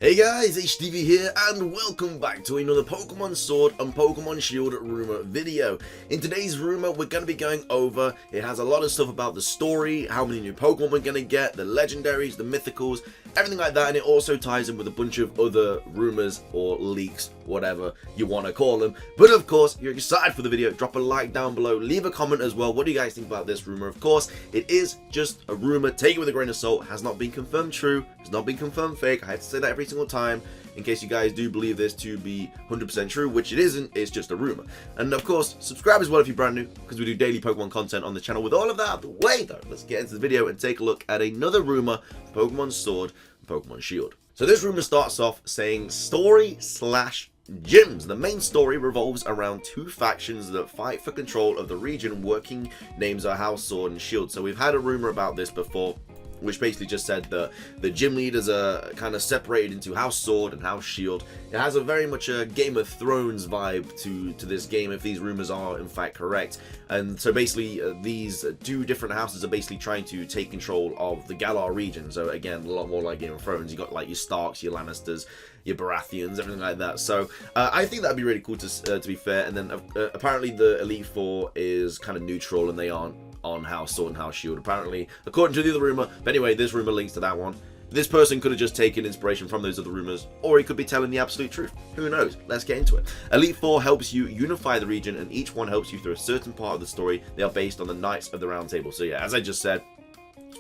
Hey guys, HDvee here, and welcome back to another Pokemon Sword and Pokemon Shield rumor video. In today's rumor, we're going to be going over, it has a lot of stuff about the story, how many new Pokemon we're going to get, the legendaries, the mythicals, everything like that, and it also ties in with a bunch of other rumors or leaks, whatever you want to call them. But of course, if you're excited for the video, drop a like down below, leave a comment as well. What do you guys think about this rumor? Of course, it is just a rumor, take it with a grain of salt, has not been confirmed true, has not been confirmed fake. I have to say that every single time in case you guys do believe this to be 100% true, which it isn't. It's just a rumor. And of course, subscribe as well if you're brand new, because we do daily Pokemon content on the channel. With all of that out of the way though, let's get into the video and take a look at another rumor, Pokemon Sword and Pokemon Shield. So this rumor starts off saying story slash gyms. The main story revolves around two factions that fight for control of the region. Working names are House Sword and Shield. So we've had a rumor about this before, which basically just said that the gym leaders are kind of separated into House Sword and House Shield. It has a very much a Game of Thrones vibe to this game, if these rumors are in fact correct. And so basically these two different houses are basically trying to take control of the Galar region. So again, a lot more like Game of Thrones. You got like your Starks, your Lannisters, your Baratheons, everything like that. So I think that'd be really cool to be fair. And then apparently the Elite Four is kind of neutral and they aren't on House Sword and House Shield, apparently, according to the other rumor. But anyway, this rumor links to that one. This person could have just taken inspiration from those other rumors, or he could be telling the absolute truth. Who knows? Let's get into it. Elite Four helps you unify the region, and each one helps you through a certain part of the story. They are based on the Knights of the Round Table. So yeah, as I just said,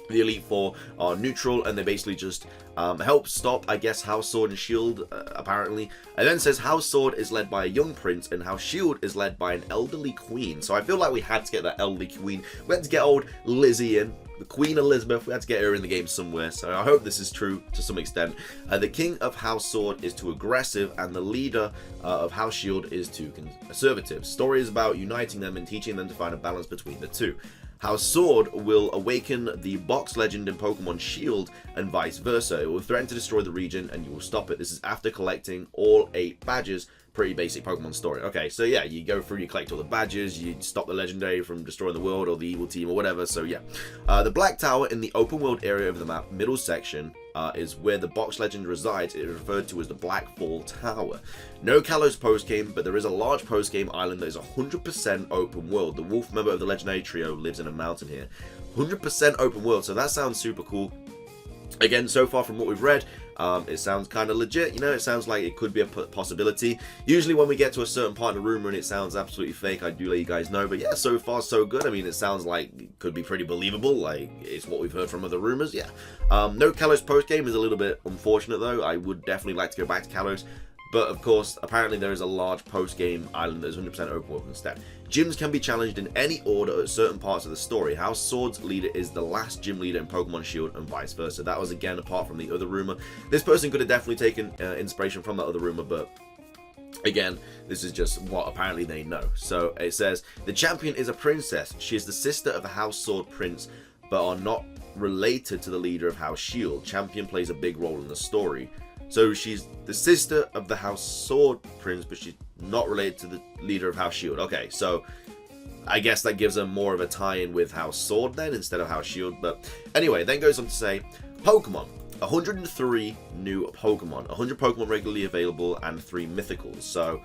the Elite Four are neutral, and they basically just help stop, I guess, House Sword and Shield, apparently. It then says House Sword is led by a young prince, and House Shield is led by an elderly queen. So I feel like we had to get that elderly queen. We had to get old Lizzie in. The Queen Elizabeth, we had to get her in the game somewhere, so I hope this is true to some extent. The King of House Sword is too aggressive, and the leader of House Shield is too conservative. Story is about uniting them and teaching them to find a balance between the two. House Sword will awaken the box legend in Pokemon Shield and vice versa. It will threaten to destroy the region and you will stop it. This is after collecting all 8 badges. Pretty basic Pokemon story. Okay, so yeah, you go through, you collect all the badges, you stop the legendary from destroying the world or the evil team or whatever, so yeah. The Black Tower in the open world area of the map, middle section, is where the box legend resides. It is referred to as the Black Fall Tower. No Kalos postgame, but there is a large postgame island that is 100% open world. The wolf member of the legendary trio lives in a mountain here. 100% open world, so that sounds super cool. Again, so far from what we've read, it sounds kind of legit, you know, it sounds like it could be a possibility. Usually when we get to a certain part of the rumor and it sounds absolutely fake, I do let you guys know, but yeah, so far so good. I mean, it sounds like it could be pretty believable, like it's what we've heard from other rumors, yeah. No Kalos postgame is a little bit unfortunate though. I would definitely like to go back to Kalos. But of course, apparently there is a large post-game island that is 100% open world instead. Gyms can be challenged in any order at certain parts of the story. House Sword's leader is the last gym leader in Pokemon Shield and vice versa. That was again apart from the other rumor. This person could have definitely taken inspiration from that other rumor, but again, this is just what apparently they know. So it says, the champion is a princess. She is the sister of the House Sword prince, but are not related to the leader of House Shield. Champion plays a big role in the story. So she's the sister of the House Sword prince, but she's not related to the leader of House Shield. Okay, so I guess that gives her more of a tie-in with House Sword then, instead of House Shield. But anyway, then goes on to say, Pokemon. 103 new Pokemon. 100 Pokemon regularly available and 3 mythicals. So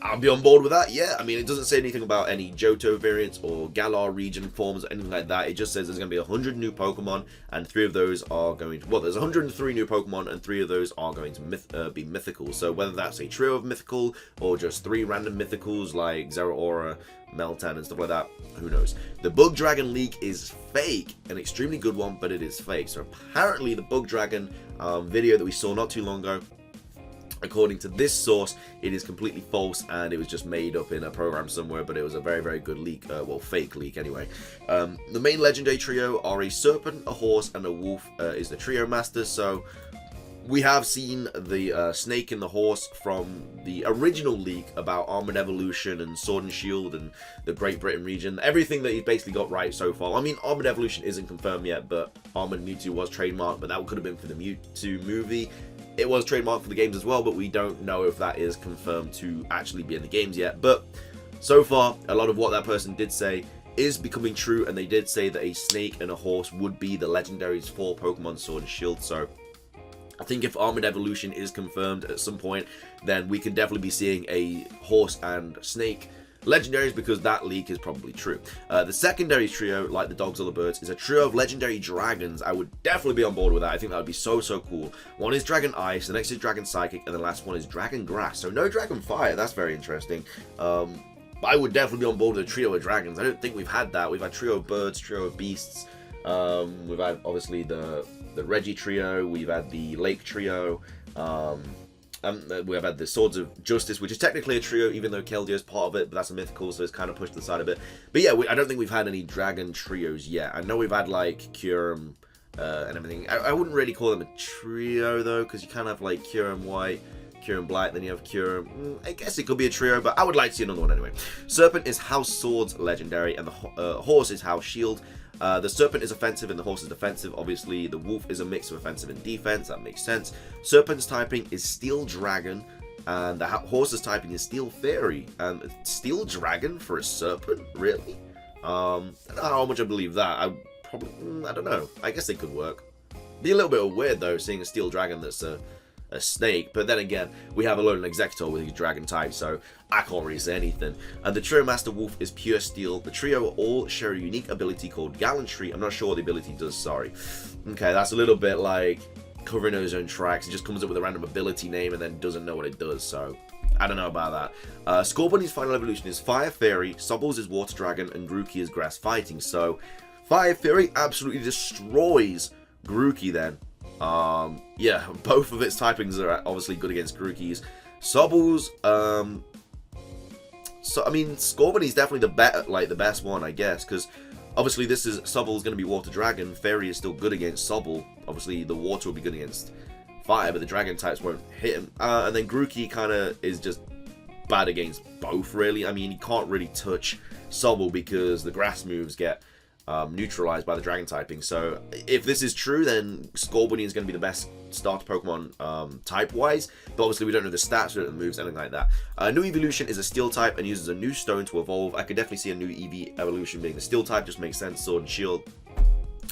I'll be on board with that, yeah. I mean, it doesn't say anything about any Johto variants or Galar region forms or anything like that. It just says there's going to be 100 new Pokemon, and 3 of those are going to... Well, there's 103 new Pokemon, and 3 of those are going to be mythical. So whether that's a trio of mythical, or just 3 random mythicals like Zeraora, Meltan, and stuff like that, who knows. The Bug Dragon leak is fake, an extremely good one, but it is fake. So apparently the Bug Dragon video that we saw not too long ago, according to this source, it is completely false and it was just made up in a program somewhere, but it was a very, very good leak, well, fake leak anyway. The main legendary trio are a serpent, a horse, and a wolf is the trio master. So we have seen the snake and the horse from the original leak about Armored Evolution and Sword and Shield and the Great Britain region. Everything that he's basically got right so far. I mean, Armored Evolution isn't confirmed yet, but Armored Mewtwo was trademarked, but that could have been for the Mewtwo movie. It was trademarked for the games as well, but we don't know if that is confirmed to actually be in the games yet. But so far, a lot of what that person did say is becoming true, and they did say that a snake and a horse would be the legendaries for Pokemon Sword and Shield. So I think if Armored Evolution is confirmed at some point, then we could definitely be seeing a horse and snake legendaries, because that leak is probably true. The secondary trio, like the dogs or the birds, is a trio of legendary dragons. I would definitely be on board with that. I think that would be so cool. One is Dragon Ice, the next is Dragon Psychic, and the last one is Dragon Grass. So no Dragon Fire. That's very interesting. I would definitely be on board with a trio of dragons. I don't think we've had that. We've had trio of birds, trio of beasts. We've had obviously the Reggie trio. We've had the Lake trio. We have had the Swords of Justice, which is technically a trio, even though Keldeo is part of it, but that's a mythical, so it's kind of pushed to the side a bit. But yeah, I don't think we've had any dragon trios yet. I know we've had, like, Kyurem and everything. I wouldn't really call them a trio, though, because you kind of have, like, Kyurem White, Kyurem Black, then you have Kyurem. I guess it could be a trio, but I would like to see another one anyway. Serpent is House Swords legendary, and the Horse is House Shield. The Serpent is offensive and the Horse is defensive. Obviously, the Wolf is a mix of offensive and defense. That makes sense. Serpent's typing is Steel Dragon, and the Horse's typing is Steel Fairy. And Steel Dragon for a Serpent? Really? I don't know how much I believe that. I don't know. I guess it could work. Be a little bit weird, though, seeing a Steel Dragon that's a snake, but then again, we have Alolan Executor with his dragon type, so I can't really say anything. And the Trio Master Wolf is Pure Steel. The trio all share a unique ability called Gallantry. I'm not sure what the ability does, sorry. Okay, that's a little bit like covering his own tracks. It just comes up with a random ability name and then doesn't know what it does, so I don't know about that. Scorbunny's final evolution is Fire Fairy, Sobbles is Water Dragon, and Grookey is Grass Fighting. So Fire Fairy absolutely destroys Grookey then. Yeah, both of its typings are obviously good against Grookey's. Sobbles, so I mean, Scorbunny's definitely the best one, I guess, because obviously this is Sobble's going to be Water Dragon. Fairy is still good against Sobble. Obviously the Water will be good against Fire, but the Dragon types won't hit him. And then Grookey kind of is just bad against both, really. I mean, you can't really touch Sobble because the Grass moves get neutralized by the dragon typing. So if this is true, then Scorbunny is going to be the best starter Pokemon type wise, but obviously we don't know the stats, we don't know the moves, anything like that. New Evolution is a steel type and uses a new stone to evolve. I could definitely see a new Eevee evolution being the steel type, just makes sense. Sword and Shield,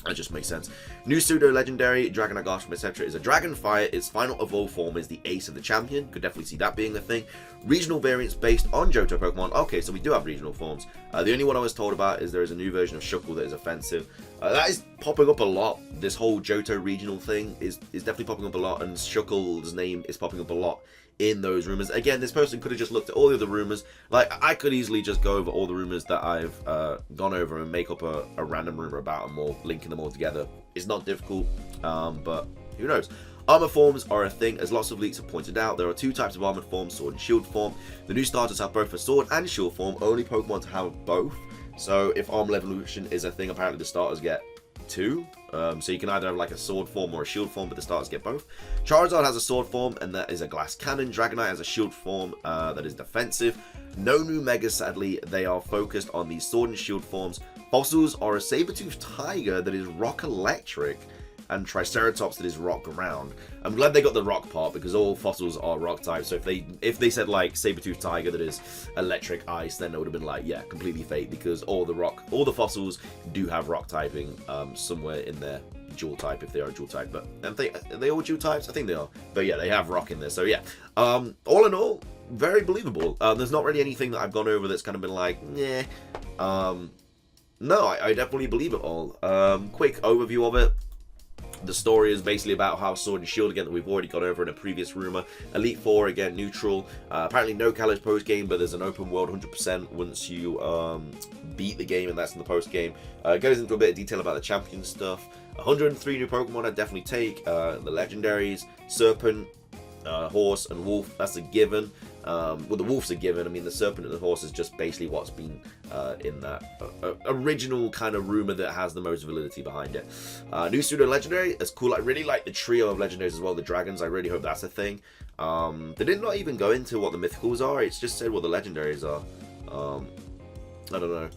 that just makes sense. New pseudo legendary Dragonite Garchomp, etc. is a Dragon Fire. Its final evolved form is the Ace of the Champion. Could definitely see that being the thing. Regional variants based on Johto Pokemon. Okay, so we do have regional forms. The only one I was told about is there is a new version of Shuckle that is offensive. That is popping up a lot. This whole Johto regional thing is definitely popping up a lot, and Shuckle's name is popping up a lot in those rumors. Again, this person could have just looked at all the other rumors. Like, I could easily just go over all the rumors that I've gone over and make up a random rumor about them all, linking them all together. It's not difficult, but who knows. Armor forms are a thing, as lots of leaks have pointed out. There are two types of armored forms, sword and shield form. The new starters have both a sword and shield form, only Pokemon to have both. So if Armor Evolution is a thing, apparently the starters get two. So you can either have like a sword form or a shield form, but the starters get both. Charizard has a sword form, and that is a glass cannon. Dragonite has a shield form that is defensive. No new Megas, sadly. They are focused on these sword and shield forms. Fossils are a saber-toothed tiger that is rock electric, and Triceratops that is rock ground. I'm glad they got the rock part, because all fossils are rock types. So if they said like saber-toothed tiger that is electric ice, then it would have been like, yeah, completely fake, because all the fossils do have rock typing somewhere in their dual type, if they are dual type. But are they all dual types? I think they are. But yeah, they have rock in there. So yeah, all in all, very believable. There's not really anything that I've gone over that's kind of been like, yeah. No, I definitely believe it all. Quick overview of it. The story is basically about how Sword and Shield, again, that we've already gone over in a previous rumor. Elite Four, again, neutral. Apparently no Kalos post game, but there's an open world 100% once you beat the game, and that's in the post game. Goes into a bit of detail about the champion stuff. 103 new Pokemon I'd definitely take. The legendaries, Serpent, Horse, and Wolf, that's a given. Well, the Wolf's a given. I mean, the Serpent and the Horse is just basically what's been in that original kind of rumor that has the most validity behind it. New pseudo legendary, that's cool. I really like the trio of legendaries as well, the dragons. I really hope that's a thing. They did not even go into what the mythicals are. It's just said what the legendaries are. I don't know.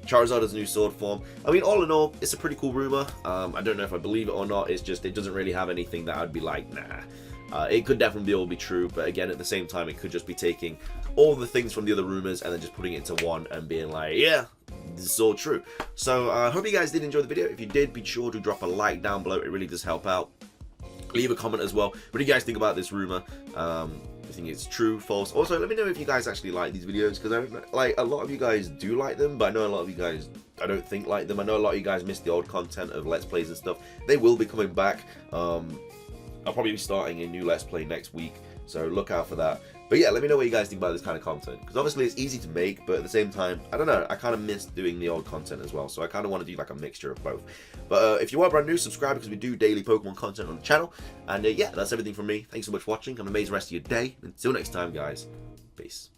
Charizard has a new sword form. I mean, all in all, it's a pretty cool rumor. I don't know if I believe it or not. It's just, it doesn't really have anything that I'd be like, nah. It could definitely all be true, but again, at the same time, it could just be taking all the things from the other rumors and then just putting it into one and being like, yeah, this is all true. So I hope you guys did enjoy the video. If you did, be sure to drop a like down below. It really does help out. Leave a comment as well. What do you guys think about this rumor? You think it's true, false? Also, let me know if you guys actually like these videos, because a lot of you guys do like them, but I know a lot of you guys I don't think like them. I know a lot of you guys miss the old content of Let's Plays and stuff. They will be coming back. I'll probably be starting a new Let's Play next week, so look out for that. But yeah, let me know what you guys think about this kind of content, because obviously it's easy to make, but at the same time, I don't know, I kind of miss doing the old content as well, so I kind of want to do like a mixture of both. But if you are brand new, subscribe, because we do daily Pokemon content on the channel. And yeah, that's everything from me. Thanks so much for watching. Have an amazing rest of your day. Until next time, guys. Peace.